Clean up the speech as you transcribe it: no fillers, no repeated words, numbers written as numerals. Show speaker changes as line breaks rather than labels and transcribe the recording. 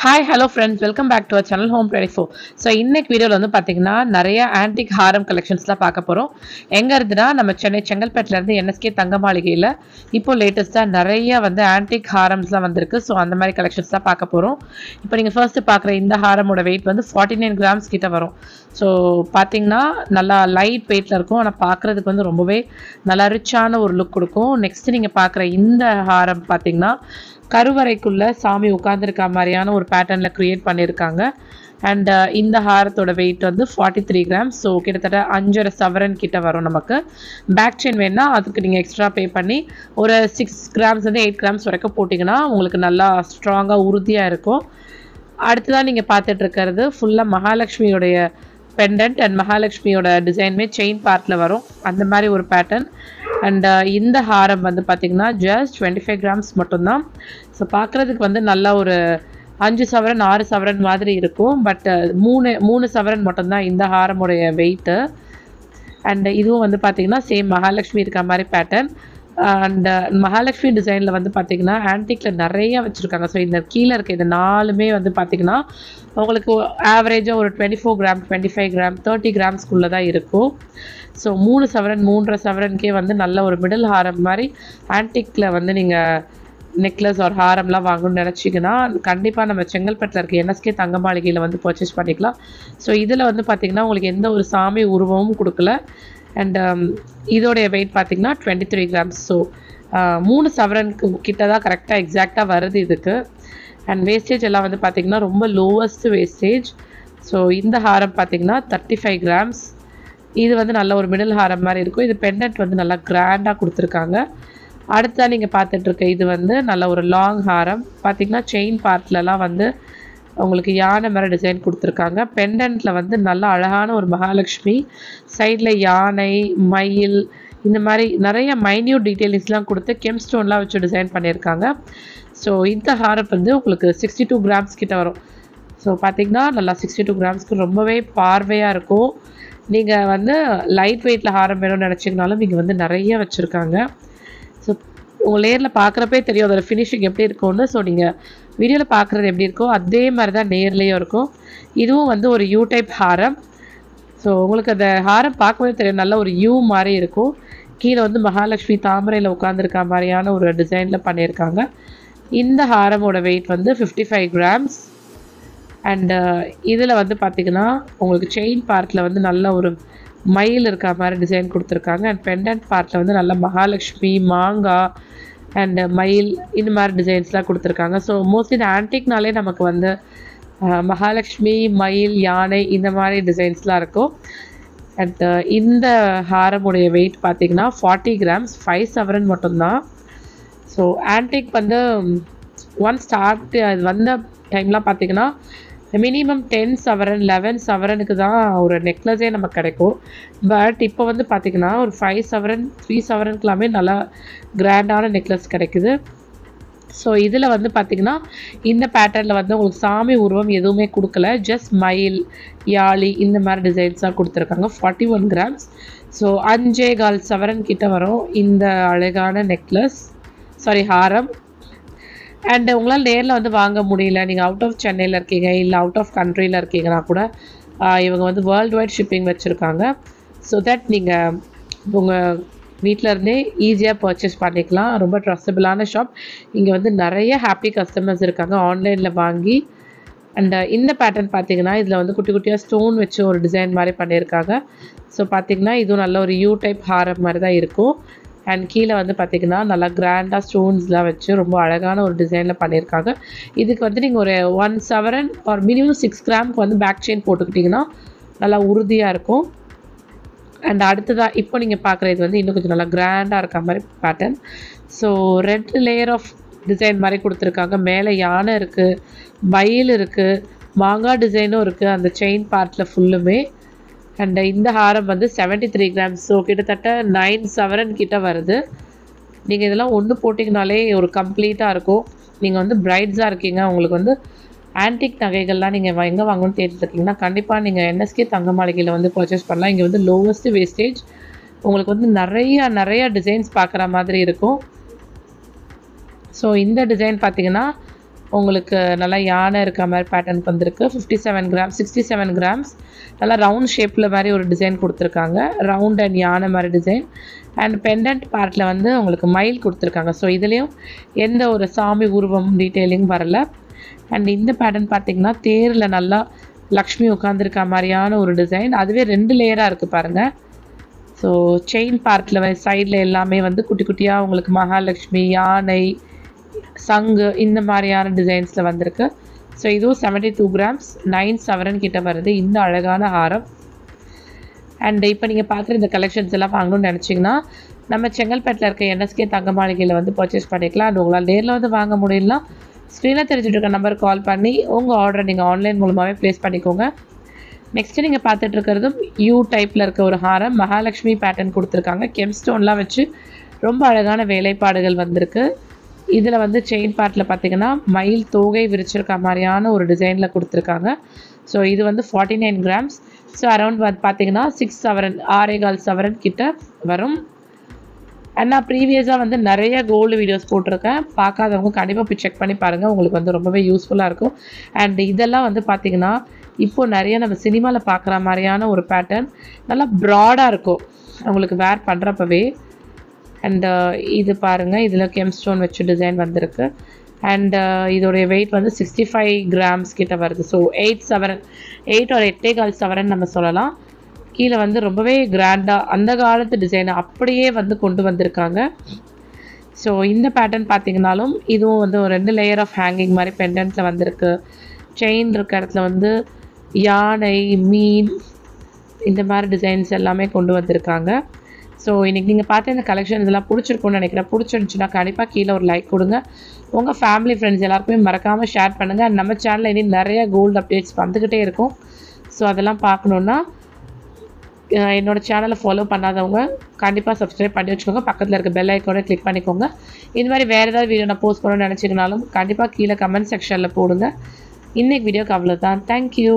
Hi hello friends, welcome back to our channel home 24. So இன்னைக்கு வீடியோவில் வந்து பார்த்தீங்கன்னா நிறைய ஆன்டிக் ஹாரம் கலெக்ஷன்ஸ்லாம் பார்க்க போகிறோம். எங்கே இருந்துன்னா நம்ம சென்னை செங்கல்பேட்டிலேருந்து என்எஸ்கே தங்க மாளிகையில் இப்போ லேட்டஸ்ட்டாக நிறைய வந்து ஆன்டிக் ஹாரம்ஸ்லாம் வந்திருக்கு. ஸோ அந்த மாதிரி கலெக்ஷன்ஸ்லாம் பார்க்க போகிறோம். இப்போ நீங்கள் ஃபர்ஸ்ட்டு பார்க்குற இந்த ஹாரமோட வெயிட் வந்து 49 கிராம்ஸ் கிட்ட வரும். ஸோ பார்த்தீங்கன்னா நல்லா லைட் வெயிட்டில் இருக்கும், ஆனால் பார்க்குறதுக்கு வந்து ரொம்பவே நல்லா ரிச்சான ஒரு லுக் கொடுக்கும். நெக்ஸ்ட்டு நீங்கள் பார்க்குற இந்த ஹாரம் பார்த்தீங்கன்னா கருவறைக்குள்ளே சாமி உட்காந்துருக்க மாதிரியான ஒரு பேட்டர்னில் க்ரியேட் பண்ணியிருக்காங்க. அண்ட் இந்த ஹாரத்தோட வெயிட் வந்து 43 கிராம்ஸ். ஸோ கிட்டத்தட்ட 5.5 சவரன் கிட்ட வரும். நமக்கு பேக் செயின் வேணுன்னா அதுக்கு நீங்கள் எக்ஸ்ட்ரா பே பண்ணி ஒரு 6 கிராம்ஸ் வந்து 8 கிராம்ஸ் வரைக்கும் போட்டிங்கன்னா உங்களுக்கு நல்லா ஸ்ட்ராங்காக உறுதியாக இருக்கும். அடுத்ததான் நீங்கள் பார்த்துட்டு இருக்கிறது ஃபுல்லாக மகாலட்சுமியோடைய பெண்டன்ட் அண்ட் மகாலட்சுமியோட டிசைனுமே செயின் பார்ட்டில் வரும், அந்த மாதிரி ஒரு பேட்டர்ன். அண்ட் இந்த ஹாரம் வந்து பார்த்திங்கன்னா ஜஸ்ட் 25 கிராம்ஸ் மட்டும்தான். ஸோ பார்க்குறதுக்கு வந்து நல்லா ஒரு 5 சவரன் 6 சவரன் மாதிரி இருக்கும். பட் 3 சவரன் மட்டும்தான் இந்த ஹாரமுடைய வெயிட்டு. அண்ட் இதுவும் வந்து பார்த்திங்கன்னா சேம் மகாலட்சுமி இருக்க மாதிரி பேட்டர்ன். அண்ட் மகாலட்சுமி டிசைனில் வந்து பார்த்திங்கன்னா ஆன்டிக்கில் நிறைய வச்சுருக்காங்க. ஸோ இந்த கீழே இருக்க இந்த 4மே வந்து பார்த்திங்கன்னா உங்களுக்கு ஆவரேஜாக ஒரு 24 கிராம் 25 கிராம் 30 கிராம்ஸ்குள்ளே தான் இருக்கும். ஸோ 3 சவரன் 3.5 சவரனுக்கே வந்து நல்ல ஒரு மிடில் ஹாரம் மாதிரி ஆன்டிக்கில் வந்து நீங்கள் நெக்லஸ் ஒரு ஹாரம்லாம் வாங்கணும்னு நினச்சிங்கன்னா கண்டிப்பாக நம்ம செங்கல்பட்டில் இருக்க என்எஸ்கே தங்க மாளிகையில் வந்து பர்ச்சேஸ் பண்ணிக்கலாம். ஸோ இதில் வந்து பார்த்திங்கன்னா உங்களுக்கு எந்த ஒரு சாமி உருவமும் கொடுக்கல. அண்ட் இதோடைய வெயிட் பார்த்திங்கன்னா 23 கிராம்ஸ். ஸோ 3 சவரனுக்கு கிட்ட தான் கரெக்டாக எக்ஸாக்டாக வருது இதுக்கு. அண்ட் வேஸ்டேஜ் எல்லாம் வந்து பார்த்திங்கன்னா ரொம்ப லோவஸ்ட் வேஸ்டேஜ். ஸோ இந்த ஹாரம் பார்த்திங்கன்னா 35 கிராம்ஸ். இது வந்து நல்ல ஒரு மிடில் ஹாரம் மாதிரி இருக்கும். இது பெண்டன்ட் வந்து நல்லா கிராண்டாக கொடுத்துருக்காங்க. அடுத்ததான் நீங்கள் பார்த்துட்ருக்க இது வந்து நல்ல ஒரு லாங் ஹாரம். பார்த்திங்கன்னா செயின் பார்ட்லலாம் வந்து உங்களுக்கு யானை மேலே டிசைன் கொடுத்துருக்காங்க. பெண்டன்ட்டில் வந்து நல்ல அழகான ஒரு மகாலட்சுமி, சைடில் யானை மயில் இந்த மாதிரி நிறைய மைன்யூட் டீட்டெயில்ஸ்லாம் கொடுத்து கெம் ஸ்டோன்லாம் வச்சு டிசைன் பண்ணியிருக்காங்க. ஸோ இந்த ஹாரம் வந்து உங்களுக்கு 62 கிராம்ஸ் கிட்ட வரும். ஸோ பார்த்திங்கன்னா நல்லா 62 கிராம்ஸ்க்கு ரொம்பவே பார்வையாக இருக்கும். நீங்கள் வந்து லைட் வெயிட்டில் ஹாரம் வேணும்னு நினச்சிங்கனாலும் இங்கே வந்து நிறைய வச்சுருக்காங்க. ஸோ உங்கள் நேரில் பார்க்குறப்பே தெரியும் அதோட ஃபினிஷிங் எப்படி இருக்கும்னு. ஸோ நீங்கள் வீடியோவில் பார்க்குறது எப்படி இருக்கோ அதே மாதிரி தான் நேர்லேயும் இருக்கும். இதுவும் வந்து ஒரு யூ டைப் ஹாரம். ஸோ உங்களுக்கு அந்த ஹாரம் பார்க்கவே தெரியும், நல்ல ஒரு யூ மாதிரி இருக்கும். கீழே வந்து மகாலட்சுமி தாமரையில் உட்காந்துருக்க மாதிரியான ஒரு டிசைனில் பண்ணியிருக்காங்க. இந்த ஹாரமோட வெயிட் வந்து 55 கிராம்ஸ். அண்டு இதில் வந்து பார்த்திங்கன்னா உங்களுக்கு செயின் பார்ட்டில் வந்து நல்ல ஒரு மயில் இருக்க மாதிரி டிசைன் கொடுத்துருக்காங்க. அண்ட் பெண்டன்ட் பார்ட்டில் வந்து நல்ல மகாலட்சுமி மாங்காய் அண்டு மயில் இந்த மாதிரி டிசைன்ஸ்லாம் கொடுத்துருக்காங்க. ஸோ மோஸ்ட்லி இந்த ஆன்டிக்னாலே நமக்கு வந்து மகாலட்சுமி மயில் யானை இந்த மாதிரி டிசைன்ஸ்லாம் இருக்கும். அண்ட் இந்த ஹாரமுடைய வெயிட் பார்த்திங்கன்னா 40 கிராம்ஸ் 5 சவரன் மட்டும்தான். ஸோ ஆன்டிக் வந்து ஒன் ஸ்டார்ட் அது வந்த டைம்லாம் பார்த்திங்கன்னா மினிமம் 10 சவரன் 11 சவரனுக்கு தான் ஒரு நெக்லஸே நமக்கு கிடைக்கும். பட் இப்போ வந்து பார்த்திங்கன்னா ஒரு 5 சவரன் 3 சவரனுக்குலாமே நல்லா கிராண்டான நெக்லஸ் கிடைக்குது. ஸோ இதில் வந்து பார்த்திங்கன்னா இந்த பேட்டர்னில் வந்து உங்களுக்கு சாமி உருவம் எதுவுமே கொடுக்கல, ஜஸ்ட் மயில் யாழி இந்த மாதிரி டிசைன்ஸாக கொடுத்துருக்காங்க. 41 கிராம்ஸ். ஸோ 5.25 சவரன் கிட்ட வரும் இந்த அழகான நெக்லஸ் ஹாரம். அண்டு உங்களால் நேரில் வந்து வாங்க முடியல, நீங்கள் அவுட் ஆஃப் சென்னையில் இருக்கீங்க இல்லை அவுட் ஆஃப் கண்ட்ரியில் இருக்கீங்கன்னா கூட இவங்க வந்து வேர்ல்டு வைட் ஷிப்பிங் வச்சுருக்காங்க. ஸோ தட் நீங்கள் உங்கள் வீட்டில் இருந்தே ஈஸியாக பர்ச்சேஸ் பண்ணிக்கலாம். ரொம்ப ட்ரஸ்டபிளான ஷாப். இங்கே வந்து நிறைய ஹாப்பி கஸ்டமர்ஸ் இருக்காங்க ஆன்லைனில் வாங்கி. அண்டு இந்த பேட்டர்ன் பார்த்திங்கன்னா இதில் வந்து குட்டி குட்டியாக ஸ்டோன் வச்சு ஒரு டிசைன் மாதிரி பண்ணியிருக்காங்க. ஸோ பார்த்திங்கன்னா இதுவும் நல்ல ஒரு யூ டைப் ஹாரம் மாதிரி தான் இருக்கும். அண்ட் கீழே வந்து பார்த்திங்கன்னா நல்லா கிராண்டாக ஸ்டோன்ஸ்லாம் வச்சு ரொம்ப அழகான ஒரு டிசைனில் பண்ணியிருக்காங்க. இதுக்கு வந்து நீங்கள் ஒரு 1 சவரன் ஒரு மினிமம் 6 கிராமுக்கு வந்து பேக் செயின் போட்டுக்கிட்டிங்கன்னா நல்லா உறுதியாக இருக்கும். அண்ட் அடுத்ததாக இப்போ நீங்கள் பார்க்குற இது வந்து இன்னும் கொஞ்சம் நல்லா கிராண்டாக இருக்க மாதிரி pattern. So red layer of design மாதிரி கொடுத்துருக்காங்க. மேலே யானை இருக்குது, மயில் இருக்குது, மாங்காய் டிசைனும் இருக்குது அந்த செயின் பார்ட்டில் ஃபுல்லுமே. அண்ட் இந்த ஹாரம் வந்து 73 கிராம்ஸ். ஸோ கிட்டத்தட்ட 9 சவரன் கிட்ட வருது. நீங்கள் இதெல்லாம் ஒன்று போட்டிங்கனாலே ஒரு கம்ப்ளீட்டாக இருக்கும். நீங்கள் வந்து பிரைட்ஸாக இருக்கீங்க, உங்களுக்கு வந்து ஆன்டிக் நகைகள்லாம் நீங்கள் எங்கே வாங்கணும்னு தேடிட்டுருக்கீங்கன்னா கண்டிப்பாக நீங்கள் என்எஸ்கே தங்க மாளிகையில் வந்து பர்ச்சேஸ் பண்ணலாம். இங்கே வந்து லோவஸ்ட் வேஸ்டேஜ், உங்களுக்கு வந்து நிறைய டிசைன்ஸ் பார்க்குற மாதிரி இருக்கும். ஸோ இந்த டிசைன் பார்த்திங்கன்னா உங்களுக்கு நல்லா யானை இருக்க மாதிரி பேட்டர்னுக்கு வந்திருக்கு. 57 கிராம் 67 கிராம்ஸ் நல்லா ரவுண்ட் ஷேப்பில் மாதிரி ஒரு டிசைன் கொடுத்துருக்காங்க. ரவுண்ட் அண்ட் யானை மாதிரி டிசைன். அண்ட் பெண்டன்ட் பார்ட்டில் வந்து உங்களுக்கு மயில் கொடுத்துருக்காங்க. ஸோ இதுலேயும் எந்த ஒரு சாமி உருவம் டீட்டெயிலிங் வரல. அண்ட் இந்த பேட்டர்ன் பார்த்திங்கன்னா தேரில் நல்லா லக்ஷ்மி உட்காந்துருக்க மாதிரியான ஒரு டிசைன். அதுவே 2 லேயராக இருக்குது பாருங்கள். ஸோ செயின் பார்ட்டில் சைடில் எல்லாமே வந்து குட்டி குட்டியாக உங்களுக்கு மகாலட்சுமி, யானை, சங்கு இந்த மாதிரியான டிசைன்ஸில் வந்திருக்கு. ஸோ இதுவும் 72 கிராம்ஸ் 9 சவரன் கிட்ட வருது இந்த அழகான ஹாரம். அண்ட் இப்போ நீங்கள் பார்க்குற இந்த கலெக்ஷன்ஸ் எல்லாம் வாங்கணும்னு நினச்சிங்கன்னா நம்ம செங்கல்பேட்டில் இருக்க என்எஸ்கே தங்க மாளிகையில் வந்து பர்ச்சேஸ் பண்ணிக்கலாம். அண்ட் உங்களால் நேரில் வந்து வாங்க முடியலாம், ஸ்க்ரீனில் தெரிஞ்சுட்டு இருக்க நம்பருக்கு கால் பண்ணி உங்கள் ஆர்டரை நீங்கள் ஆன்லைன் மூலமாகவே ப்ளேஸ் பண்ணிக்கோங்க. நெக்ஸ்ட்டு நீங்கள் பார்த்துட்டு இருக்கிறதும் யூ டைப்பில் இருக்க ஒரு ஹாரம். மகாலட்சுமி பேட்டர்ன் கொடுத்துருக்காங்க. கெம் ஸ்டோன்லாம் வச்சு ரொம்ப அழகான வேலைப்பாடுகள் வந்திருக்கு. இதில் வந்து செயின் பார்ட்டில் பார்த்திங்கன்னா மயில் தோகை விரிச்சிருக்க மாதிரியான ஒரு டிசைனில் கொடுத்துருக்காங்க. ஸோ இது வந்து 49 கிராம்ஸ். ஸோ அரௌண்ட் வந்து பார்த்திங்கன்னா 6 சவரன் 6.25 சவரன் கிட்ட வரும். அண்ட் நான் ப்ரீவியஸாக வந்து நிறைய கோல்டு வீடியோஸ் போட்டிருக்கேன். பார்க்காதவங்க கண்டிப்பாக போய் செக் பண்ணி பாருங்கள், உங்களுக்கு வந்து ரொம்பவே யூஸ்ஃபுல்லாக இருக்கும். அண்ட் இதெல்லாம் வந்து பார்த்திங்கன்னா இப்போது நிறைய நம்ம சினிமாவில் பார்க்குற மாதிரியான ஒரு பேட்டர்ன், நல்லா ப்ராடாக இருக்கும் உங்களுக்கு வேர் பண்ணுறப்பவே. அண்ட் இது பாருங்கள், இதில் கெம் ஸ்டோன் வச்சு டிசைன் வந்திருக்கு. அண்ட் இதோடைய வெயிட் வந்து 65 கிராம்ஸ் கிட்ட வருது. ஸோ 8 சவரன் 8 or 8.25 சவரன் நம்ம சொல்லலாம். கீழே வந்து ரொம்பவே கிராண்டாக அந்த காலத்து டிசைனை அப்படியே வந்து கொண்டு வந்திருக்காங்க. ஸோ இந்த பேட்டர்ன் பார்த்திங்கனாலும் இதுவும் வந்து ஒரு 2 லேயர் ஆஃப் ஹேங்கிங் மாதிரி பெண்டன்ட்டில் வந்திருக்கு. செயின் இருக்க இடத்துல வந்து யானை, மீன் இந்த மாதிரி டிசைன்ஸ் எல்லாமே கொண்டு வந்திருக்காங்க. ஸோ இன்றைக்கி நீங்கள் பார்த்த இந்த கலெக்ஷன்ஸ் எல்லாம் பிடிச்சிருக்குன்னு நினைக்கிறேன். பிடிச்சிருந்துச்சுன்னா கண்டிப்பாக கீழே ஒரு லைக் கொடுங்க. உங்கள் ஃபேமிலி ஃப்ரெண்ட்ஸ் எல்லாருக்குமே மறக்காமல் ஷேர் பண்ணுங்கள். நம்ம சேனலில் இனி நிறைய கோல்டு அப்டேட்ஸ் வந்துக்கிட்டே இருக்கும். ஸோ அதெல்லாம் பார்க்கணுன்னா என்னோடய சேனலை ஃபாலோ பண்ணாதவங்க கண்டிப்பாக சப்ஸ்கிரைப் பண்ணி வச்சுக்கோங்க. பக்கத்தில் இருக்க பெல் ஐக்கானை கிளிக் பண்ணிக்கோங்க. இந்த மாதிரி வேறு ஏதாவது வீடியோ நான் போஸ்ட் பண்ணணும்னு நினச்சிங்கனாலும் கண்டிப்பாக கீழே கமெண்ட் செக்ஷனில் போடுங்க. இன்றைக்கி வீடியோக்கு அவ்வளோதான். தேங்க்யூ.